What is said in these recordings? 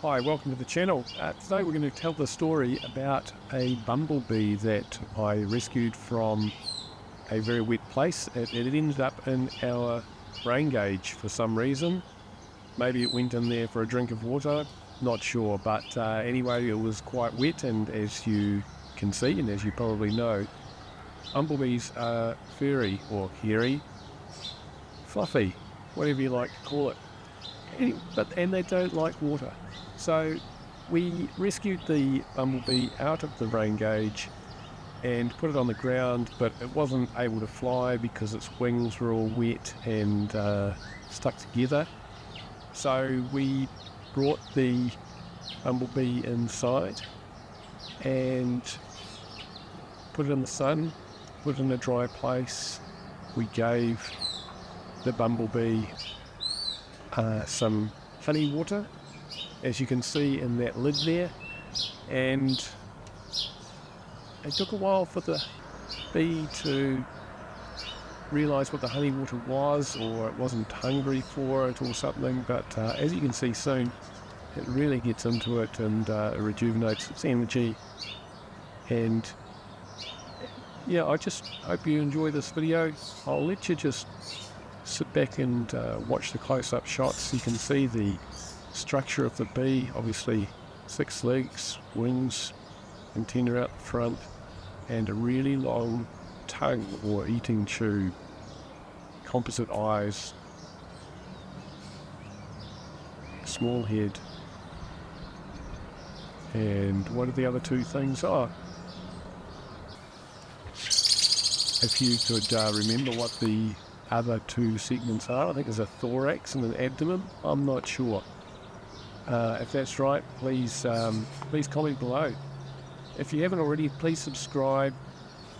Hi, welcome to the channel. Today we're going to tell the story about a bumblebee that I rescued from a very wet place. It ended up in our rain gauge for some reason. Maybe it went in there for a drink of water, not sure, but anyway it was quite wet, and as you can see and as you probably know, bumblebees are furry or hairy, fluffy, whatever you like to call it. And they don't like water. So we rescued the bumblebee out of the rain gauge and put it on the ground, but it wasn't able to fly because its wings were all wet and stuck together. So we brought the bumblebee inside and put it in the sun, put it in a dry place. We gave the bumblebee some honey water, as you can see in that lid there, and it took a while for the bee to realise what the honey water was, or it wasn't hungry for it or something, but as you can see soon, it really gets into it and it rejuvenates its energy. And yeah, I just hope you enjoy this video. I'll let you just sit back and watch the close-up shots. You can see the structure of the bee, obviously 6 legs, wings, antenna out the front, and a really long tongue or eating tube, composite eyes, small head, and what are the other 2 things? If you could remember what the other 2 segments are, I think there's a thorax and an abdomen. I'm not sure. If that's right, please comment below. If you haven't already, please subscribe,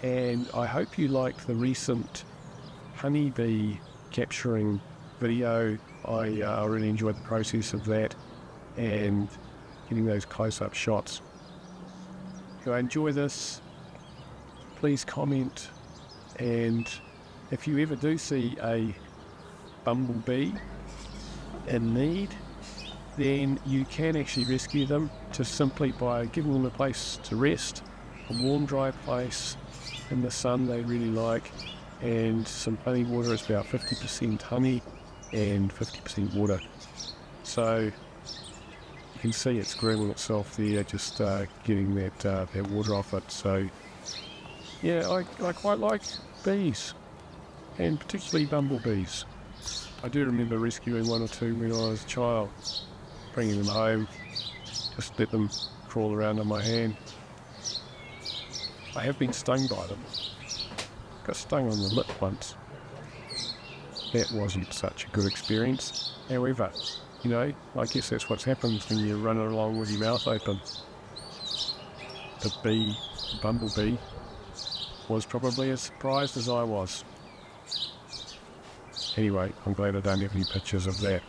and I hope you liked the recent honeybee capturing video. I really enjoyed the process of that and getting those close-up shots. If you enjoy this, please comment, and if you ever do see a bumblebee in need, then you can actually rescue them just simply by giving them a place to rest, a warm, dry place in the sun they really like, and some honey water. It's about 50% honey and 50% water. So you can see it's grooming itself there, just getting that water off it. So yeah, I quite like bees, and particularly bumblebees. I do remember rescuing 1 or 2 when I was a child, bringing them home, just let them crawl around on my hand. I have been stung by them. Got stung on the lip once. That wasn't such a good experience. However, you know, I guess that's what happens when you're running along with your mouth open. The bumblebee, was probably as surprised as I was. Anyway, I'm glad I don't have any pictures of that.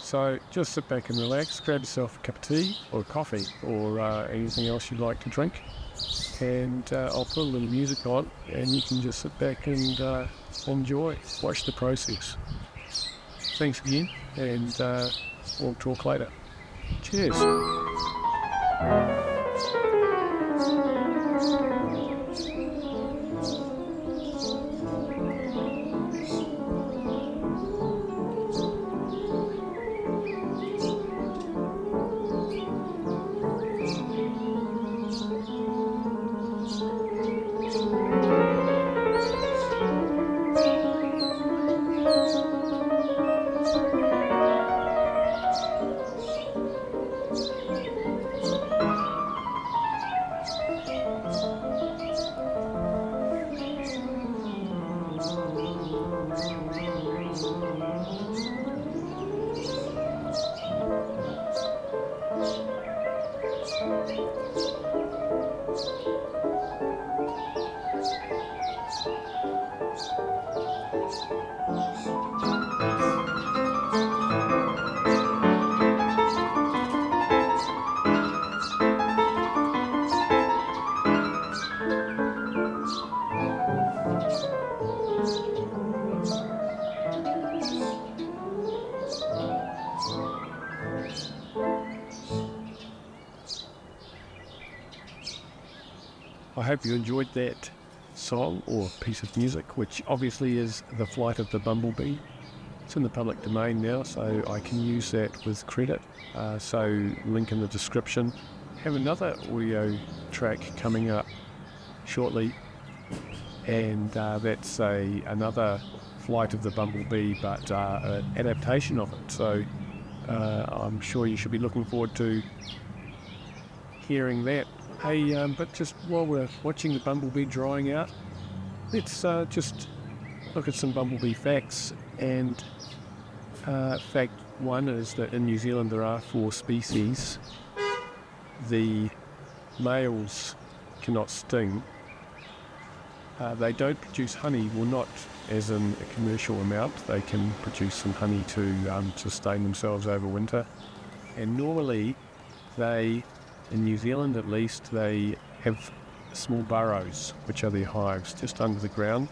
So just sit back and relax, grab yourself a cup of tea or coffee or anything else you'd like to drink, and I'll put a little music on and you can just sit back and enjoy, watch the process. Thanks again, and we'll talk later. Cheers. I hope you enjoyed that song or piece of music, which obviously is The Flight of the Bumblebee. It's in the public domain now, so I can use that with credit. So link in the description. Have another audio track coming up shortly, and that's another Flight of the Bumblebee, but an adaptation of it. So I'm sure you should be looking forward to hearing that. Hey, but just while we're watching the bumblebee drying out, let's just look at some bumblebee facts. And fact one is that in New Zealand there are 4 species. The males cannot sting. They don't produce honey, well, not as in a commercial amount. They can produce some honey to sustain themselves over winter. And normally they, in New Zealand at least, they have small burrows, which are their hives, just under the ground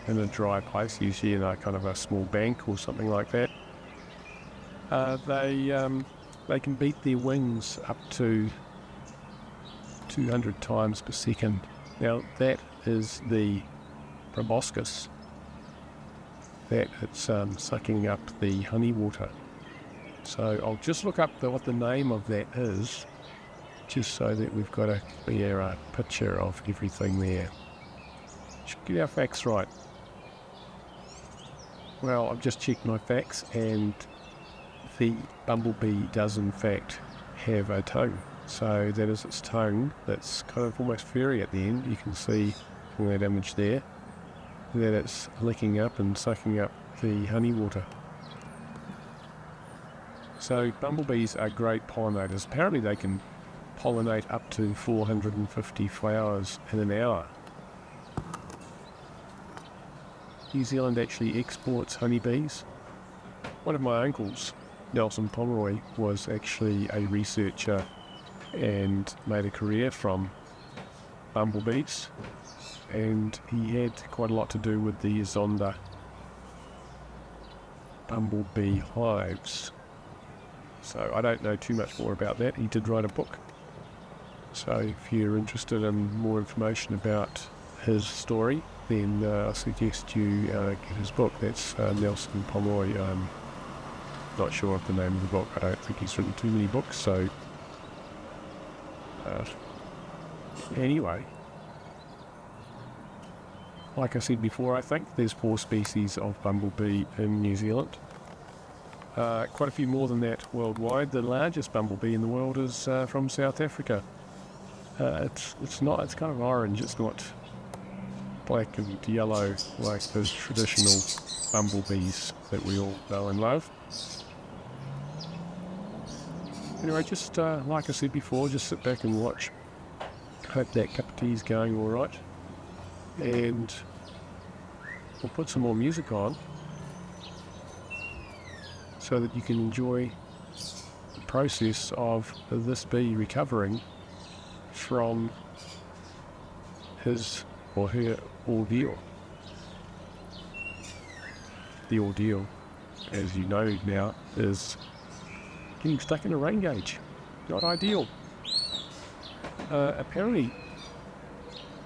in a dry place, usually in a kind of a small bank or something like that. They can beat their wings up to 200 times per second. Now that is the proboscis, that it's sucking up the honey water. So I'll just look up what the name of that is, just so that we've got a clear picture of everything there. Should get our facts right. Well, I've just checked my facts, and the bumblebee does in fact have a tongue. So that is its tongue that's kind of almost furry at the end. You can see from that image there that it's licking up and sucking up the honey water. So bumblebees are great pollinators. Apparently they can pollinate up to 450 flowers in an hour. New Zealand actually exports honeybees. One of my uncles, Nelson Pomeroy, was actually a researcher and made a career from bumblebees, and he had quite a lot to do with the Zonda bumblebee hives. So I don't know too much more about that. He did write a book. So if you're interested in more information about his story, then I suggest you get his book. That's Nelson Pomeroy. I'm not sure of the name of the book. I don't think he's written too many books, so anyway, like I said before, I think there's 4 species of bumblebee in New Zealand. Quite a few more than that worldwide. The largest bumblebee in the world is from South Africa. It's kind of orange. It's not black and yellow like those traditional bumblebees that we all know and love. Anyway, just like I said before, just sit back and watch. Hope that cup of tea is going all right, and we'll put some more music on so that you can enjoy the process of this bee recovering from his or her ordeal. The ordeal, as you know now, is getting stuck in a rain gauge. Not ideal. Apparently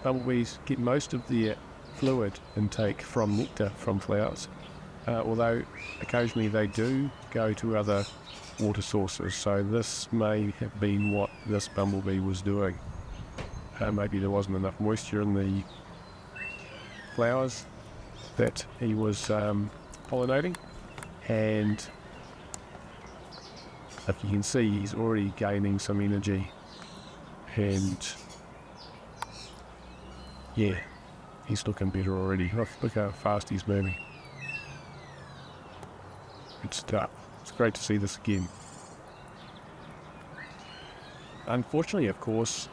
bumblebees get most of their fluid intake from nectar from flowers, although occasionally they do go to other water sources, so this may have been what this bumblebee was doing. Maybe there wasn't enough moisture in the flowers that he was pollinating, and if you can see, he's already gaining some energy, and yeah, he's looking better already. Look how fast he's moving. Good stuff. It's great to see this again. Unfortunately, of course,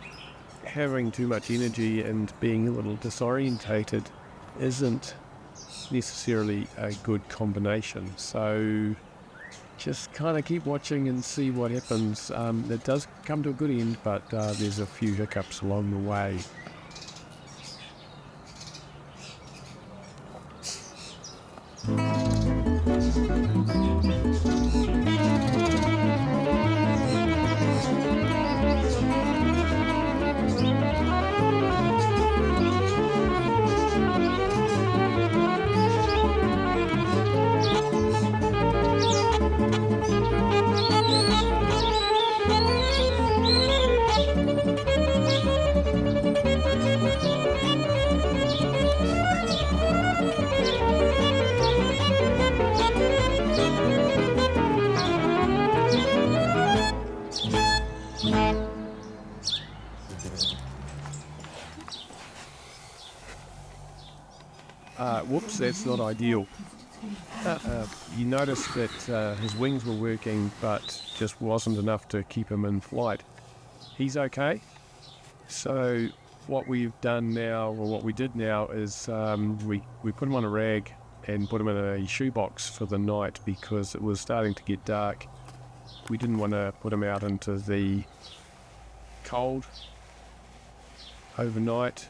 having too much energy and being a little disorientated isn't necessarily a good combination, so just kind of keep watching and see what happens. It does come to a good end, but there's a few hiccups along the way. that's not ideal. You noticed that his wings were working, but just wasn't enough to keep him in flight. He's okay. So what we've done now, or what we did now, is we put him on a rag and put him in a shoebox for the night because it was starting to get dark. We didn't want to put him out into the cold overnight,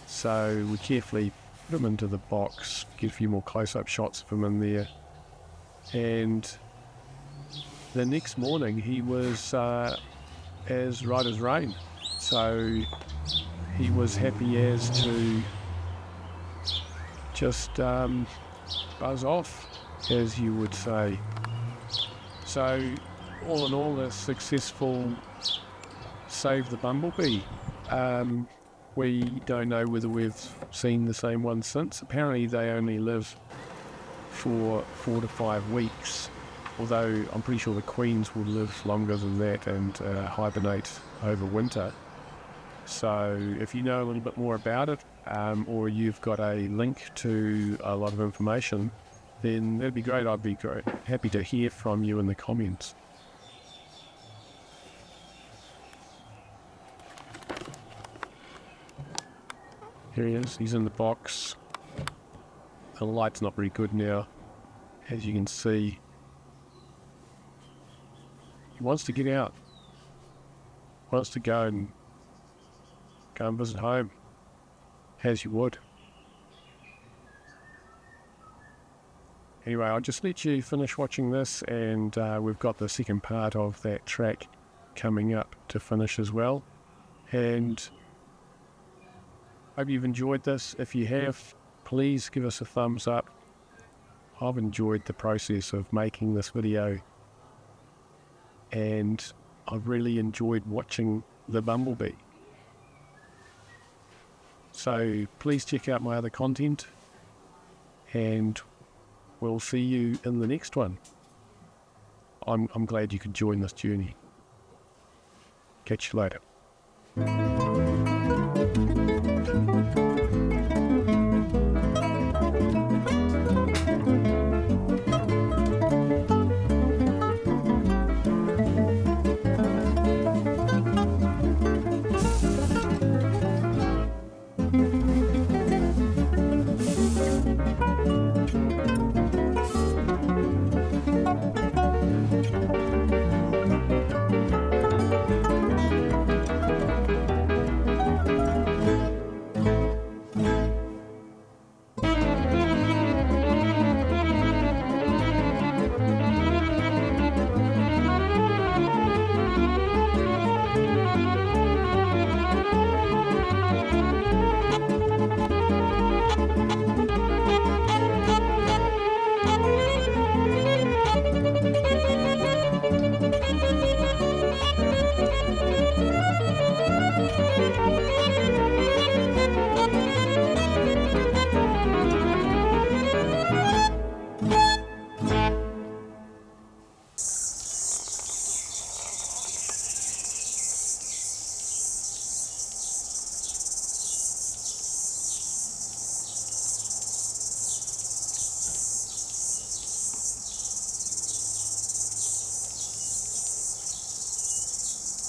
so we carefully put him into the box, get a few more close-up shots of him in there, and the next morning he was as right as rain. So he was happy as to just buzz off, as you would say. So all in all, a successful Save the Bumblebee. We don't know whether we've seen the same one since. Apparently they only live for 4 to 5 weeks, although I'm pretty sure the queens will live longer than that and hibernate over winter. So if you know a little bit more about it, or you've got a link to a lot of information, then that'd be great. I'd be happy to hear from you in the comments. Here he is, he's in the box. The light's not very good now, as you can see. He wants to get out. Wants to go and visit home, as you would. Anyway, I'll just let you finish watching this, and we've got the second part of that track coming up to finish as well. And hope you've enjoyed this. If you have, please give us a thumbs up. I've enjoyed the process of making this video, and I've really enjoyed watching the Bumblebee. So please check out my other content, and we'll see you in the next one. I'm glad you could join this journey. Catch you later.